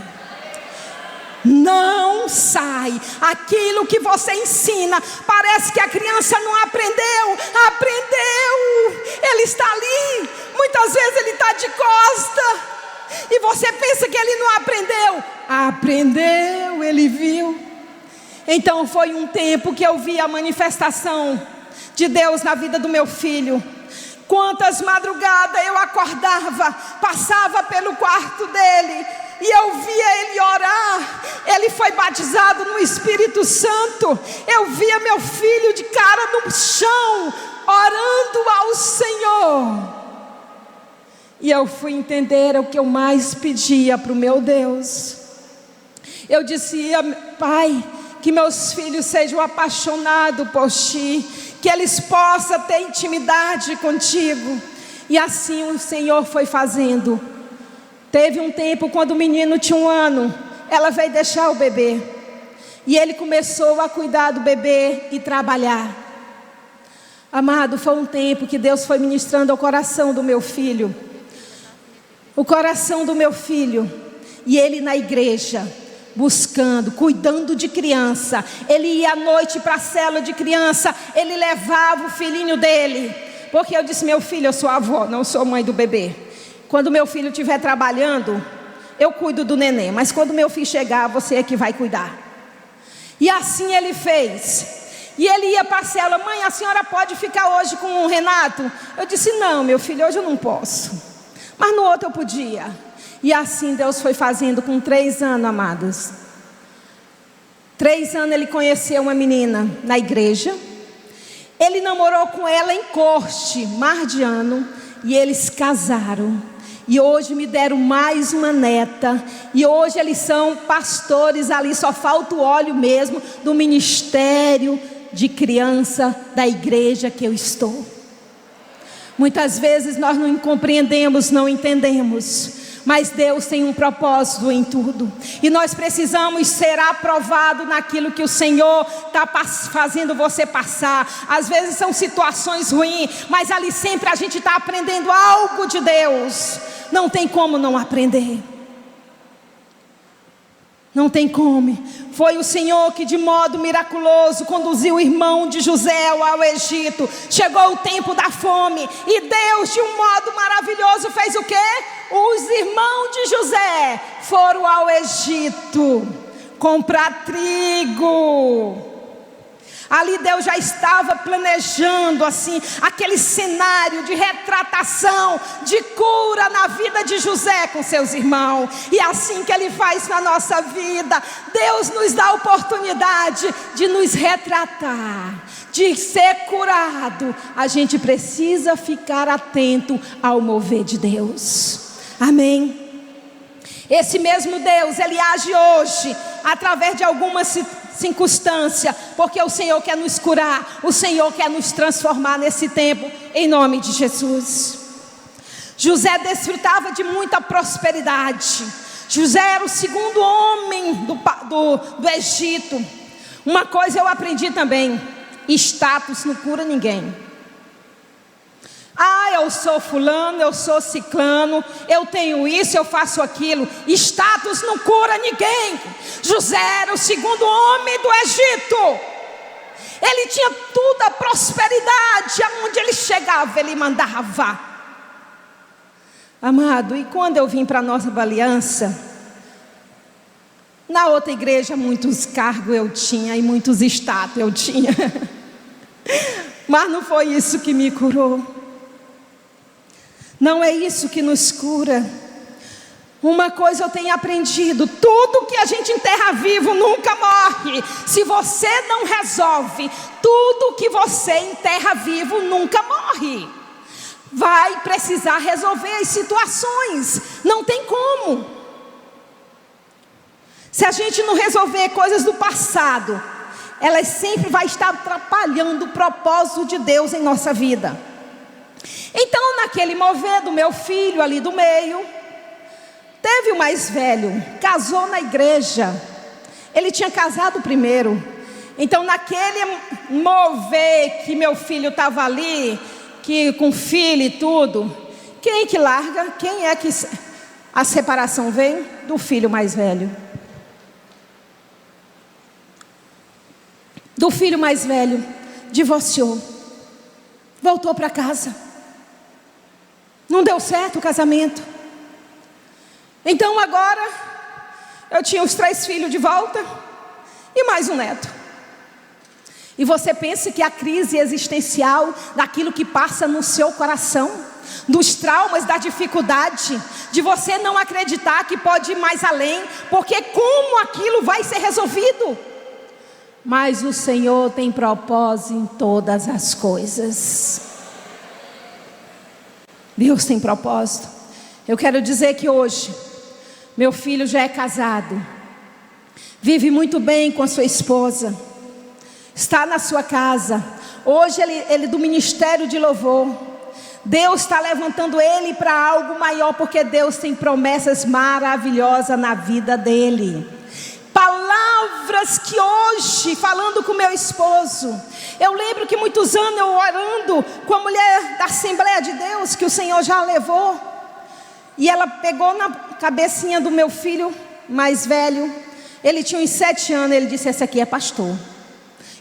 Não sai. Aquilo que você ensina, parece que a criança não aprendeu. Aprendeu. Ele está ali. Muitas vezes ele está de costa e você pensa que ele não aprendeu. Aprendeu, ele viu. Então foi um tempo que eu vi a manifestação de Deus na vida do meu filho. Quantas madrugadas eu acordava, passava pelo quarto dele e eu via ele orar. Ele foi batizado no Espírito Santo. Eu via meu filho de cara no chão, orando ao Senhor. E eu fui entender o que eu mais pedia para o meu Deus. Eu dizia: Pai, que meus filhos sejam apaixonados por Ti, que eles possam ter intimidade contigo. E assim o Senhor foi fazendo. Teve um tempo quando o menino tinha 1 ano, ela veio deixar o bebê. E ele começou a cuidar do bebê e trabalhar. Amado, foi um tempo que Deus foi ministrando ao coração do meu filho. O coração do meu filho. E ele na igreja, buscando, cuidando de criança. Ele ia à noite para a célula de criança. Ele levava o filhinho dele. Porque eu disse: meu filho, eu sou avó, não sou mãe do bebê. Quando meu filho estiver trabalhando, eu cuido do neném. Mas quando meu filho chegar, você é que vai cuidar. E assim ele fez. E ele ia para a célula: mãe, a senhora pode ficar hoje com o Renato? Eu disse: não, meu filho, hoje eu não posso. Mas no outro eu podia. E assim Deus foi fazendo com 3 anos, amados. 3 anos ele conheceu uma menina na igreja. Ele namorou com ela em corte, mar de ano. E eles casaram. E hoje me deram mais uma neta. E hoje eles são pastores ali. Só falta o óleo mesmo do ministério de criança da igreja que eu estou. Muitas vezes nós não compreendemos, não entendemos. Mas Deus tem um propósito em tudo, e nós precisamos ser aprovados naquilo que o Senhor está fazendo você passar. Às vezes são situações ruins, mas ali sempre a gente está aprendendo algo de Deus. Não tem como não aprender. Não tem como. Foi o Senhor que de modo miraculoso conduziu o irmão de José ao Egito. Chegou o tempo da fome, e Deus de um modo maravilhoso fez o quê? Os irmãos de José foram ao Egito comprar trigo. Ali Deus já estava planejando assim aquele cenário de retratação, de cura na vida de José com seus irmãos. E é assim que Ele faz na nossa vida. Deus nos dá a oportunidade de nos retratar, de ser curado. A gente precisa ficar atento ao mover de Deus. Amém? Esse mesmo Deus, Ele age hoje através de algumas circunstância, porque o Senhor quer nos curar, o Senhor quer nos transformar nesse tempo, em nome de Jesus. José desfrutava de muita prosperidade. José era o segundo homem do Egito. Uma coisa eu aprendi também: status não cura ninguém. Eu sou fulano, eu sou ciclano, eu tenho isso, eu faço aquilo. Status não cura ninguém. José era o segundo homem do Egito. Ele tinha toda a prosperidade, aonde ele chegava, ele mandava. Amado, e quando eu vim para a Nova Aliança, na outra igreja muitos cargos eu tinha e muitos status eu tinha. Mas não foi isso que me curou. Não é isso que nos cura. Uma coisa eu tenho aprendido: tudo que a gente enterra vivo nunca morre. Se você não resolve, tudo que você enterra vivo nunca morre. Vai precisar resolver as situações. Não tem como. Se a gente não resolver coisas do passado, elas sempre vão estar atrapalhando o propósito de Deus em nossa vida. Então, naquele mover do meu filho ali do meio, teve o mais velho, casou na igreja. Ele tinha casado primeiro. Então, naquele mover que meu filho estava ali, que com filho e tudo, quem é que larga? Quem é que a separação vem? Do filho mais velho. Do filho mais velho, divorciou, voltou para casa. Não deu certo o casamento. Então agora eu tinha os 3 filhos de volta e mais um neto. E você pensa que a crise existencial, daquilo que passa no seu coração, dos traumas, da dificuldade, de você não acreditar que pode ir mais além, porque como aquilo vai ser resolvido? Mas o Senhor tem propósito em todas as coisas. Deus tem propósito. Eu quero dizer que hoje meu filho já é casado, vive muito bem com a sua esposa, está na sua casa. Hoje ele do ministério de louvor. Deus está levantando ele para algo maior, porque Deus tem promessas maravilhosas na vida dele. Palavras que hoje, falando com meu esposo, eu lembro que muitos anos eu orando com a mulher da Assembleia de Deus, que o Senhor já levou, e ela pegou na cabecinha do meu filho mais velho. Ele tinha uns 7 anos, ele disse: esse aqui é pastor.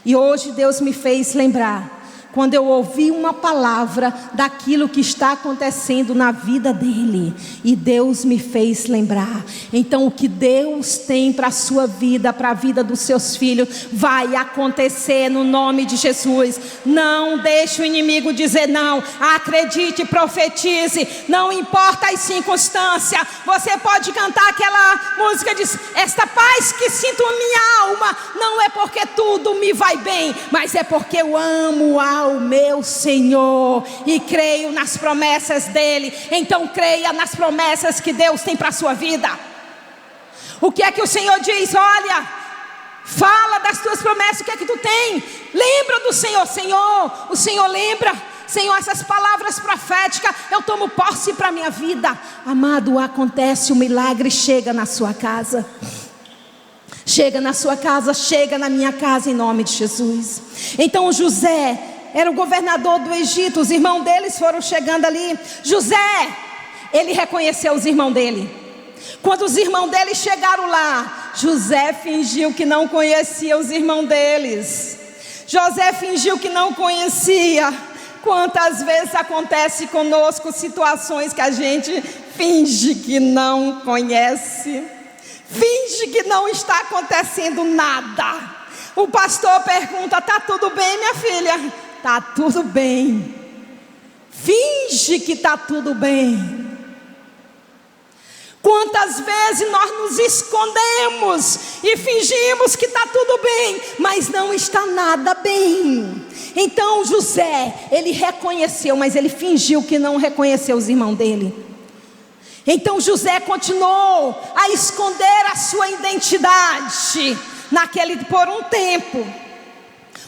E hoje Deus me fez lembrar, quando eu ouvi uma palavra daquilo que está acontecendo na vida dele, e Deus me fez lembrar. Então o que Deus tem para a sua vida, para a vida dos seus filhos, vai acontecer no nome de Jesus. Não deixe o inimigo dizer não. Acredite, profetize, não importa as circunstâncias. Você pode cantar aquela música, diz: esta paz que sinto em minha alma, não é porque tudo me vai bem, mas é porque eu amo ao meu Senhor e creio nas promessas dele. Então creia nas promessas que Deus tem para a sua vida. O que é que o Senhor diz? Olha, fala das tuas promessas. O que é que tu tem? Lembra do Senhor. Senhor, o Senhor lembra Senhor, essas palavras proféticas, eu tomo posse para a minha vida. Amado, acontece, o milagre chega na sua casa. Chega na sua casa, chega na minha casa, em nome de Jesus. Então José era o governador do Egito, os irmãos deles foram chegando ali. José, ele reconheceu os irmãos dele. Quando os irmãos dele chegaram lá, José fingiu que não conhecia os irmãos deles. José fingiu que não conhecia. Quantas vezes acontece conosco situações que a gente finge que não conhece, finge que não está acontecendo nada. O pastor pergunta: tá tudo bem, minha filha? Tá tudo bem. Finge que tá tudo bem. Quantas vezes nós nos escondemos e fingimos que está tudo bem, mas não está nada bem. Então José, ele reconheceu, mas ele fingiu que não reconheceu os irmãos dele. Então José continuou a esconder a sua identidade por um tempo.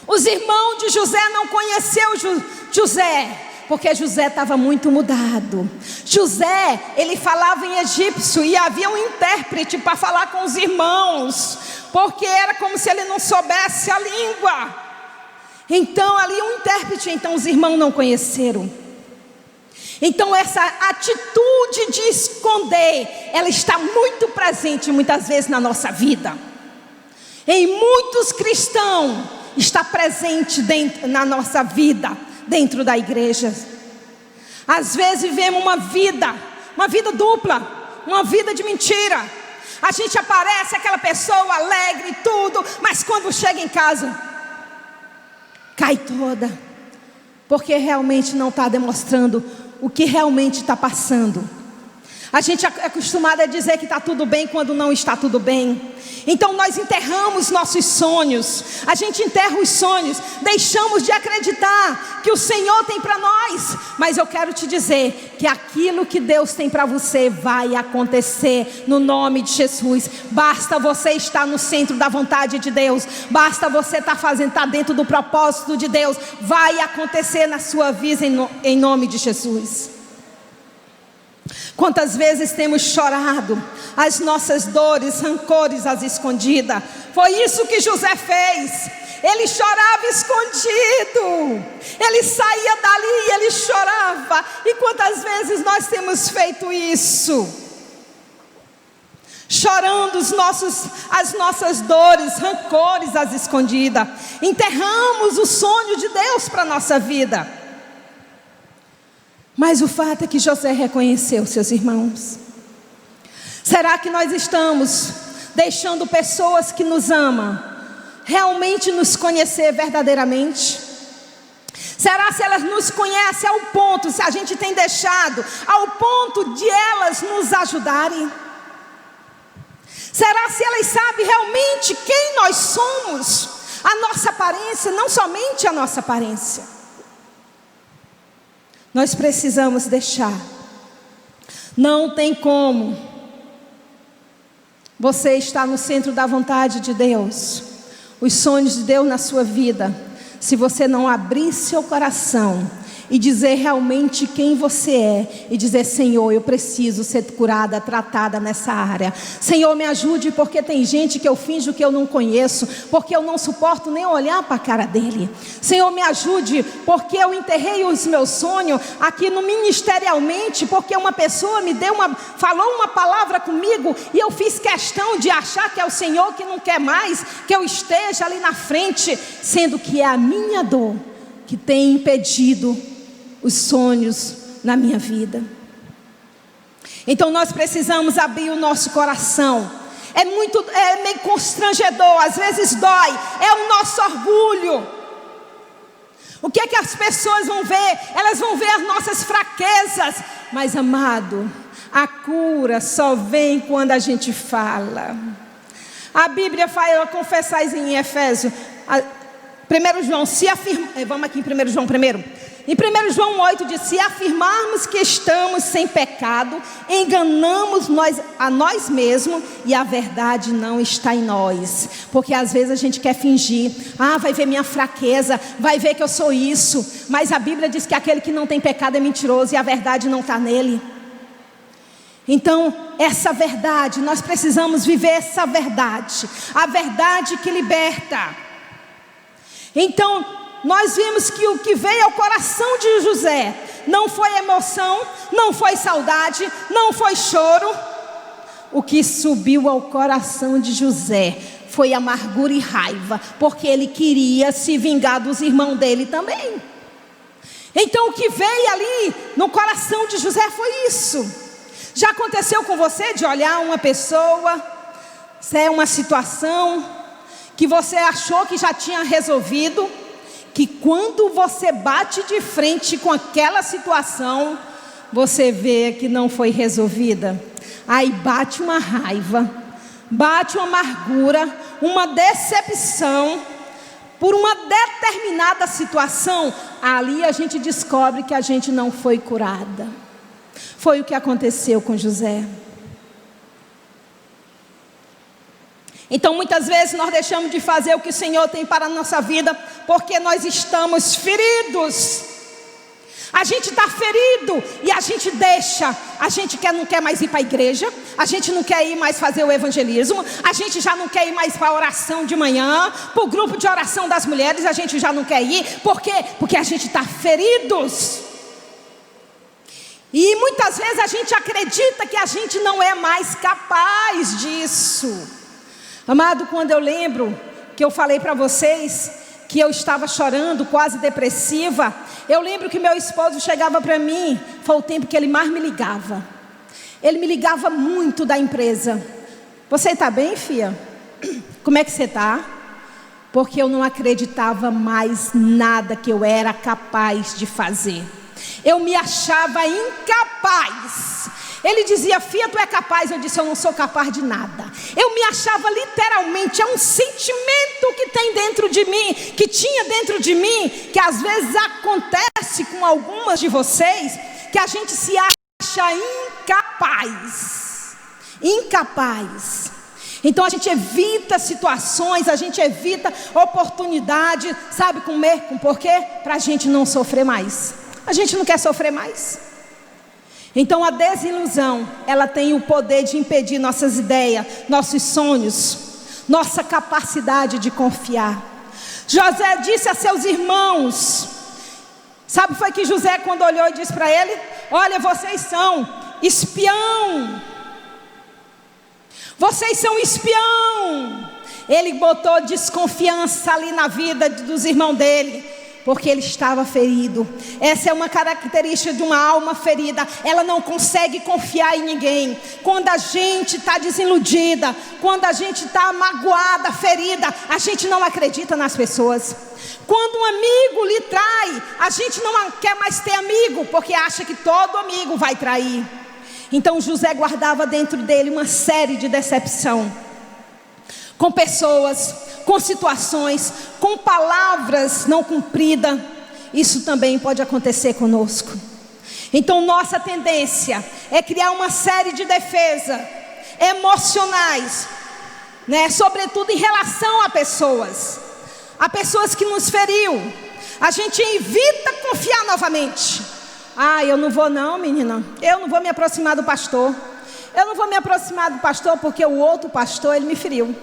Os irmãos de José não conheceram José, porque José estava muito mudado. José, ele falava em egípcio e havia um intérprete para falar com os irmãos, porque era como se ele não soubesse a língua. Então ali um intérprete, então os irmãos não conheceram. Então essa atitude de esconder, ela está muito presente muitas vezes na nossa vida. Em muitos cristãos está presente na nossa vida, dentro da igreja. Às vezes vivemos uma vida dupla, uma vida de mentira. A gente aparece aquela pessoa alegre e tudo, mas quando chega em casa, cai toda, porque realmente não está demonstrando o que realmente está passando. A gente é acostumado a dizer que está tudo bem quando não está tudo bem. Então nós enterramos nossos sonhos. A gente enterra os sonhos, deixamos de acreditar que o Senhor tem para nós. Mas eu quero te dizer que aquilo que Deus tem para você vai acontecer no nome de Jesus. Basta você estar no centro da vontade de Deus. Basta você estar dentro do propósito de Deus. Vai acontecer na sua vida em nome de Jesus. Quantas vezes temos chorado as nossas dores, rancores às escondidas. Foi isso que José fez. Ele chorava escondido. Ele saía dali e ele chorava. E quantas vezes nós temos feito isso? Chorando as nossas dores, rancores às escondidas. Enterramos o sonho de Deus para a nossa vida. Mas o fato é que José reconheceu seus irmãos. Será que nós estamos deixando pessoas que nos amam realmente nos conhecer verdadeiramente? Será se elas nos conhecem ao ponto, se a gente tem deixado ao ponto de elas nos ajudarem? Será se elas sabem realmente quem nós somos? A nossa aparência, não somente a nossa aparência. Nós precisamos deixar. Não tem como você estar no centro da vontade de Deus, os sonhos de Deus na sua vida, se você não abrir seu coração e dizer realmente quem você é, e dizer: Senhor, eu preciso ser curada, tratada nessa área. Senhor, me ajude, porque tem gente que eu finjo que eu não conheço, porque eu não suporto nem olhar para a cara dele. Senhor, me ajude, porque eu enterrei os meus sonhos aqui no ministerialmente, porque uma pessoa falou uma palavra comigo, e eu fiz questão de achar que é o Senhor que não quer mais que eu esteja ali na frente, sendo que é a minha dor que tem impedido os sonhos na minha vida. Então nós precisamos abrir o nosso coração. É meio constrangedor, às vezes dói, é o nosso orgulho. O que é que as pessoas vão ver? Elas vão ver as nossas fraquezas. Mas amado, a cura só vem quando a gente fala. A Bíblia fala, confessais em Efésios, 1 João, vamos aqui em 1 João primeiro. Em 1 João 8 diz: se afirmarmos que estamos sem pecado, enganamos a nós mesmos e a verdade não está em nós. Porque às vezes a gente quer fingir, vai ver minha fraqueza, vai ver que eu sou isso. Mas a Bíblia diz que aquele que não tem pecado é mentiroso e a verdade não está nele. Então, essa verdade, nós precisamos viver essa verdade, a verdade que liberta. Então, nós vimos que o que veio ao coração de José não foi emoção, não foi saudade, não foi choro. O que subiu ao coração de José foi amargura e raiva, porque ele queria se vingar dos irmãos dele também. Então, o que veio ali no coração de José foi isso. Já aconteceu com você de olhar uma pessoa, uma situação que você achou que já tinha resolvido, que quando você bate de frente com aquela situação, você vê que não foi resolvida? Aí bate uma raiva, bate uma amargura, uma decepção por uma determinada situação. Ali a gente descobre que a gente não foi curada. Foi o que aconteceu com José. Então muitas vezes nós deixamos de fazer o que o Senhor tem para a nossa vida, porque nós estamos feridos. A gente está ferido e a gente deixa. A gente não quer mais ir para a igreja, a gente não quer ir mais fazer o evangelismo, a gente já não quer ir mais para a oração de manhã, para o grupo de oração das mulheres, a gente já não quer ir. Por quê? Porque a gente está feridos. E muitas vezes a gente acredita que a gente não é mais capaz disso. Amado, quando eu lembro que eu falei para vocês que eu estava chorando, quase depressiva, eu lembro que meu esposo chegava para mim, foi o tempo que ele mais me ligava. Ele me ligava muito da empresa. Você está bem, filha? Como é que você está? Porque eu não acreditava mais nada que eu era capaz de fazer. Eu me achava incapaz. Ele dizia: filha, tu é capaz? Eu disse: eu não sou capaz de nada. Eu me achava literalmente, é um sentimento que tem dentro de mim, que tinha dentro de mim, que às vezes acontece com algumas de vocês, que a gente se acha incapaz. Incapaz. Então a gente evita situações, a gente evita oportunidade, sabe com porquê? Para a gente não sofrer mais. A gente não quer sofrer mais. Então a desilusão, ela tem o poder de impedir nossas ideias, nossos sonhos, nossa capacidade de confiar. José disse a seus irmãos, sabe foi que José quando olhou e disse para ele: olha, vocês são espião. Vocês são espião. Ele botou desconfiança ali na vida dos irmãos dele, porque ele estava ferido. Essa é uma característica de uma alma ferida. Ela não consegue confiar em ninguém. Quando a gente está desiludida, quando a gente está magoada, ferida, a gente não acredita nas pessoas. Quando um amigo lhe trai, a gente não quer mais ter amigo, porque acha que todo amigo vai trair. Então José guardava dentro dele uma série de decepção, com pessoas, com situações, com palavras não cumpridas. Isso também pode acontecer conosco. Então nossa tendência é criar uma série de defesas emocionais, sobretudo em relação a pessoas que nos feriu. A gente evita confiar novamente. Eu não vou não, menina, eu não vou me aproximar do pastor. Eu não vou me aproximar do pastor porque o outro pastor, ele me feriu.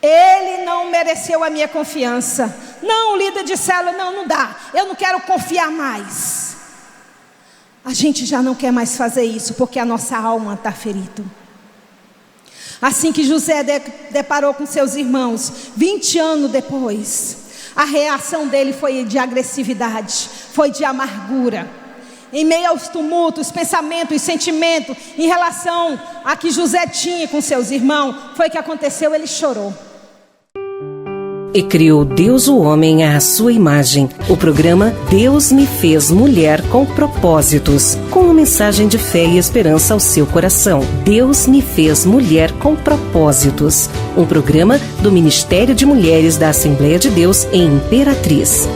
Ele não mereceu a minha confiança. Não, o líder de célula, não dá. Eu não quero confiar mais. A gente já não quer mais fazer isso, porque a nossa alma está ferida. Assim que José deparou com seus irmãos, 20 anos depois, a reação dele foi de agressividade, foi de amargura. Em meio aos tumultos, pensamentos e sentimentos em relação a que José tinha com seus irmãos, foi o que aconteceu, ele chorou. E criou Deus o homem à sua imagem. O programa Deus me fez mulher com propósitos, com uma mensagem de fé e esperança ao seu coração. Deus me fez mulher com propósitos. Um programa do Ministério de Mulheres da Assembleia de Deus em Imperatriz.